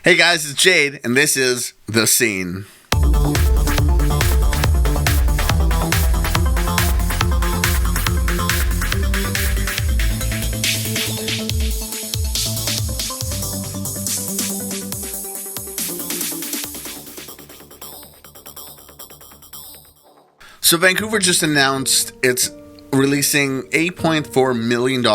Hey guys, it's Jade, and this is The Scene. So Vancouver just announced it's releasing $8.4 million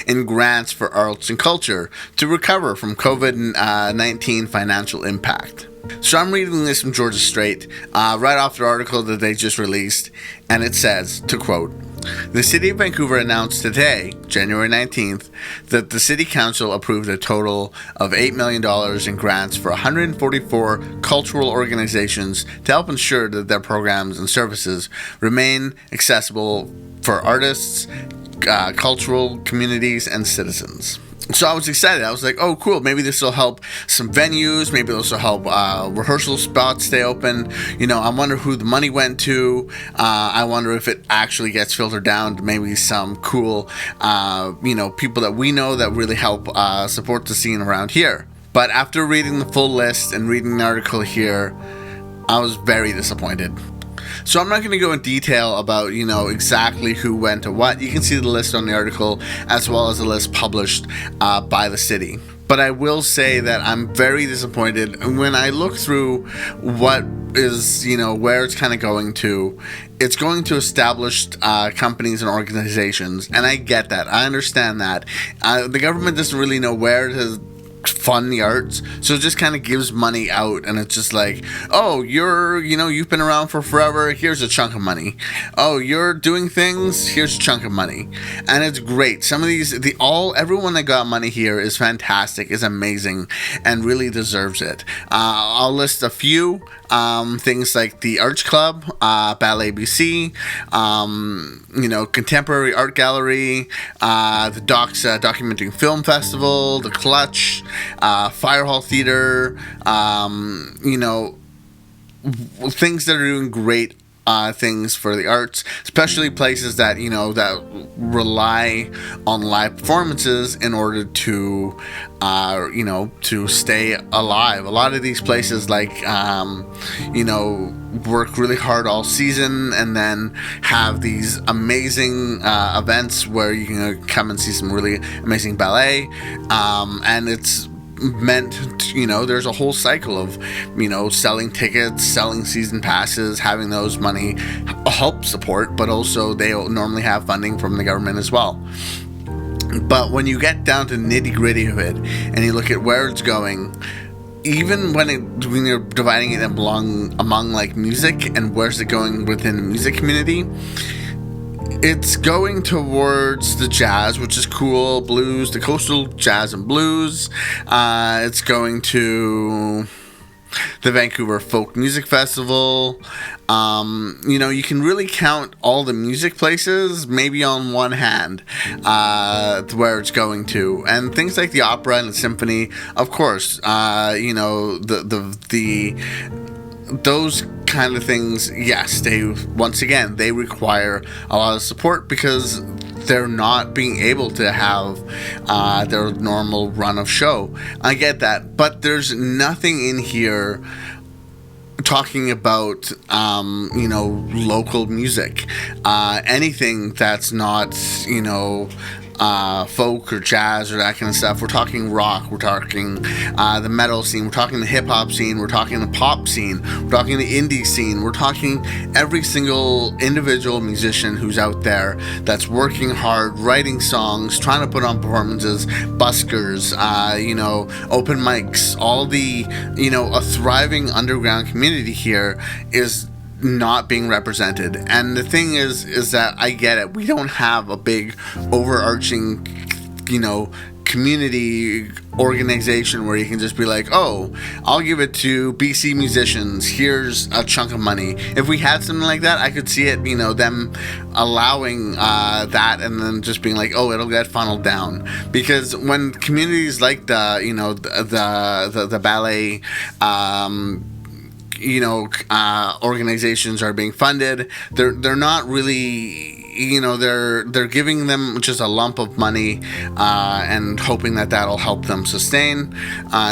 in grants for arts and culture to recover from COVID-19 financial impact. So I'm reading this from Georgia Straight, right off the article that they just released, and it says, to quote, "The City of Vancouver announced today, January 19th, that the City Council approved a total of $8 million in grants for 144 cultural organizations to help ensure that their programs and services remain accessible for artists, cultural communities, and citizens." So I was excited. I was like, oh, cool. Maybe this will help some venues. Maybe this will help rehearsal spots stay open. I wonder who the money went to. I wonder if it actually gets filtered down to maybe some cool, people that we know that really help support the scene around here. But after reading the full list and reading the article here, I was very disappointed. So I'm not going to go in detail about, exactly who went to what. You can see the list on the article as well as the list published by the city. But I will say that I'm very disappointed. When I look through what is, where it's kind of going to, it's going to established companies and organizations. And I get that. I understand that. The government doesn't really know where to fund the arts, so it just kind of gives money out, and it's just like, oh, you've been around for forever, here's a chunk of money. Oh, you're doing things, here's a chunk of money. And it's great. Some of these, everyone that got money here is fantastic, is amazing, and really deserves it. I'll list a few things like the Arts Club, Ballet BC, Contemporary Art Gallery, the Documenting Film Festival, the Clutch, Fire Hall Theater, things that are doing great things for the arts, especially places that that rely on live performances in order to to stay alive. A lot of these places work really hard all season and then have these amazing events where you can come and see some really amazing ballet, and it's meant there's a whole cycle of selling tickets, selling season passes, having those money help support, but also they normally have funding from the government as well. But when you get down to nitty gritty of it and you look at where it's going, even when you're dividing it among like music and where's it going within the music community, it's going towards the jazz, which is cool, blues, the coastal jazz and blues. It's going to the Vancouver Folk Music Festival. You can really count all the music places maybe on one hand where it's going to. And things like the opera and the symphony, of course, those kind of things, yes, they require a lot of support because they're not being able to have their normal run of show. I get that, but there's nothing in here talking about local music, anything that's not folk or jazz or that kind of stuff. We're talking rock, we're talking the metal scene, we're talking the hip-hop scene, we're talking the pop scene, we're talking the indie scene, we're talking every single individual musician who's out there that's working hard, writing songs, trying to put on performances, buskers, open mics, all the, a thriving underground community here is not being represented. And the thing is that I get it. We don't have a big overarching, community organization where you can just be like, oh, I'll give it to BC musicians, here's a chunk of money. If we had something like that, I could see it, them allowing that and then just being like, oh, it'll get funneled down. Because when communities like the ballet organizations are being funded, they're not really they're giving them just a lump of money and hoping that that'll help them sustain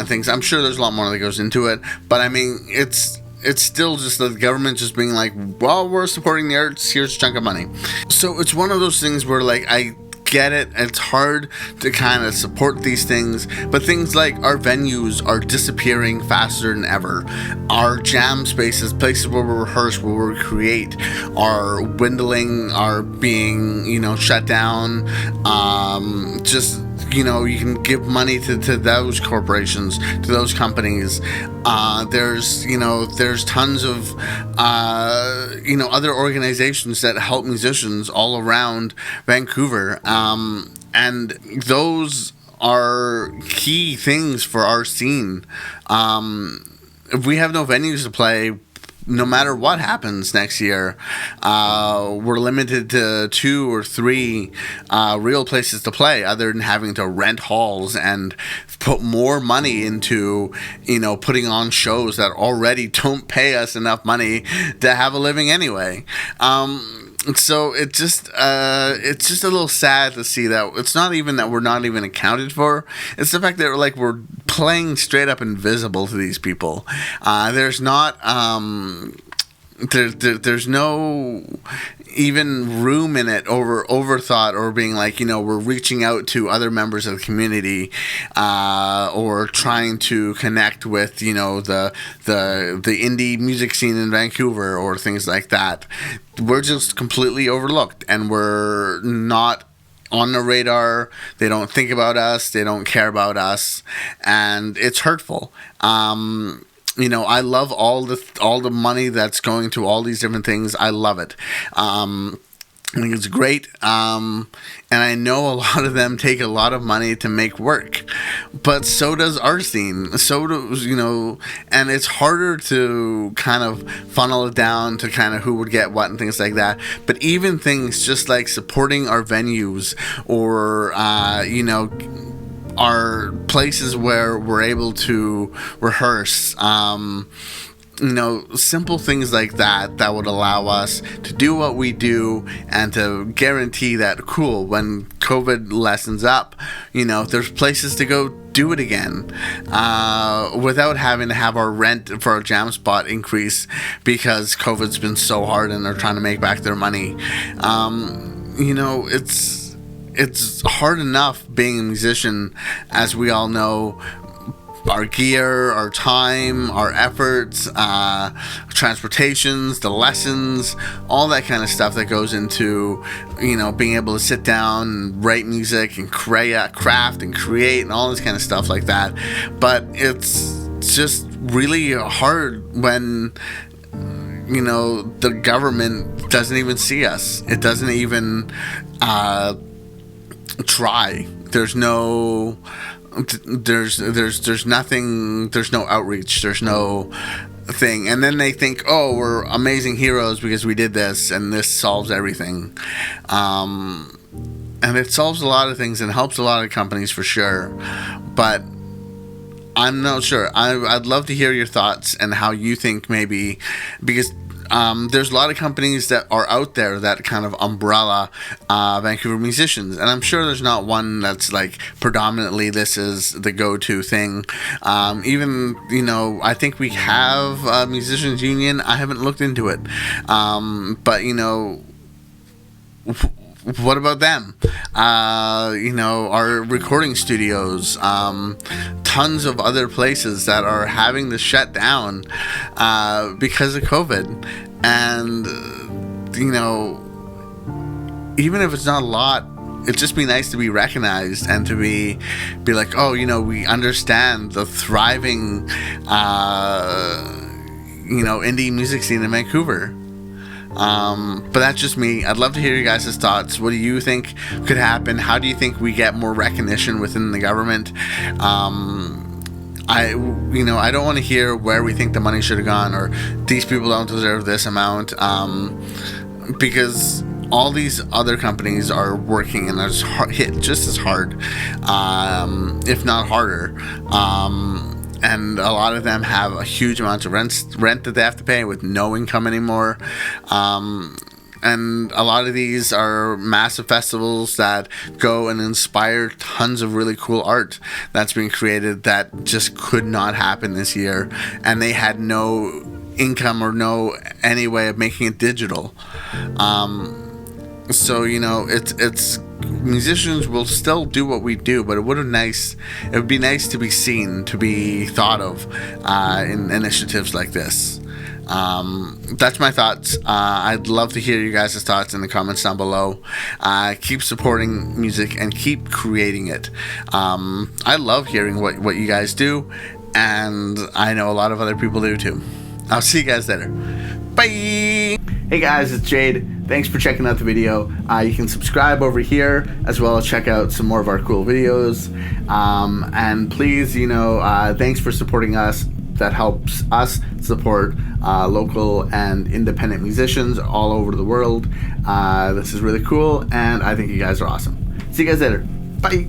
things. I'm sure there's a lot more that goes into it, but I mean, it's still just the government just being like, well, we're supporting the arts, here's a chunk of money. So it's one of those things where, like, I get it, it's hard to kind of support these things, but things like our venues are disappearing faster than ever. Our jam spaces, places where we rehearse, where we create, are dwindling, are being, shut down. You can give money to those corporations, to those companies. There's tons of other organizations that help musicians all around Vancouver, and those are key things for our scene. If we have no venues to play, no matter what happens next year, we're limited to 2 or 3 real places to play, other than having to rent halls and put more money into, putting on shows that already don't pay us enough money to have a living anyway. So it's just a little sad to see that it's not even that we're not even accounted for. It's the fact that we're playing straight up invisible to these people. There's not there's no even room in it overthought, or being like, we're reaching out to other members of the community, or trying to connect with, the indie music scene in Vancouver, or things like that. We're just completely overlooked, and we're not on the radar. They don't think about us, they don't care about us, and it's hurtful. I love all the money that's going to all these different things. I love it. I think it's great. And I know a lot of them take a lot of money to make work, but so does our scene. So does, and it's harder to kind of funnel it down to kind of who would get what and things like that. But even things just like supporting our venues, or, are places where we're able to rehearse, simple things like that would allow us to do what we do, and to guarantee that, cool, when COVID lessens up, there's places to go do it again, without having to have our rent for our jam spot increase because COVID's been so hard and they're trying to make back their money. It's hard enough being a musician, as we all know. Our gear, our time, our efforts, transportations, the lessons, all that kind of stuff that goes into, being able to sit down and write music and craft and create and all this kind of stuff like that. But it's just really hard when, the government doesn't even see us. It doesn't even try. There's no nothing, there's no outreach, there's no thing, and then they think, oh, we're amazing heroes because we did this, and this solves everything. And it solves a lot of things and helps a lot of companies for sure, but I'm not sure. I'd love to hear your thoughts and how you think, maybe, because there's a lot of companies that are out there that kind of umbrella Vancouver musicians, and I'm sure there's not one that's like predominantly this is the go-to thing. Even, I think we have a musicians union. I haven't looked into it, but what about them? Our recording studios, tons of other places that are having to shut down because of COVID. And, even if it's not a lot, it'd just be nice to be recognized and to be like, oh, we understand the thriving, indie music scene in Vancouver. But that's just me. I'd love to hear you guys' thoughts. What do you think could happen? How do you think we get more recognition within the government? I don't want to hear where we think the money should have gone, or these people don't deserve this amount, because all these other companies are working and are hit just as hard, if not harder. And a lot of them have a huge amount of rent that they have to pay with no income anymore. And a lot of these are massive festivals that go and inspire tons of really cool art that's being created that just could not happen this year, and they had no income or no any way of making it digital. So it's musicians will still do what we do, but it would be nice to be seen, to be thought of in initiatives like this. That's my thoughts. I'd love to hear you guys' thoughts in the comments down below. Keep supporting music and keep creating it. I love hearing what you guys do, and I know a lot of other people do too. I'll see you guys later. Bye! Hey guys, it's Jade. Thanks for checking out the video. You can subscribe over here, as well as check out some more of our cool videos. And please, thanks for supporting us. That helps us support local and independent musicians all over the world. This is really cool, and I think you guys are awesome. See you guys later. Bye!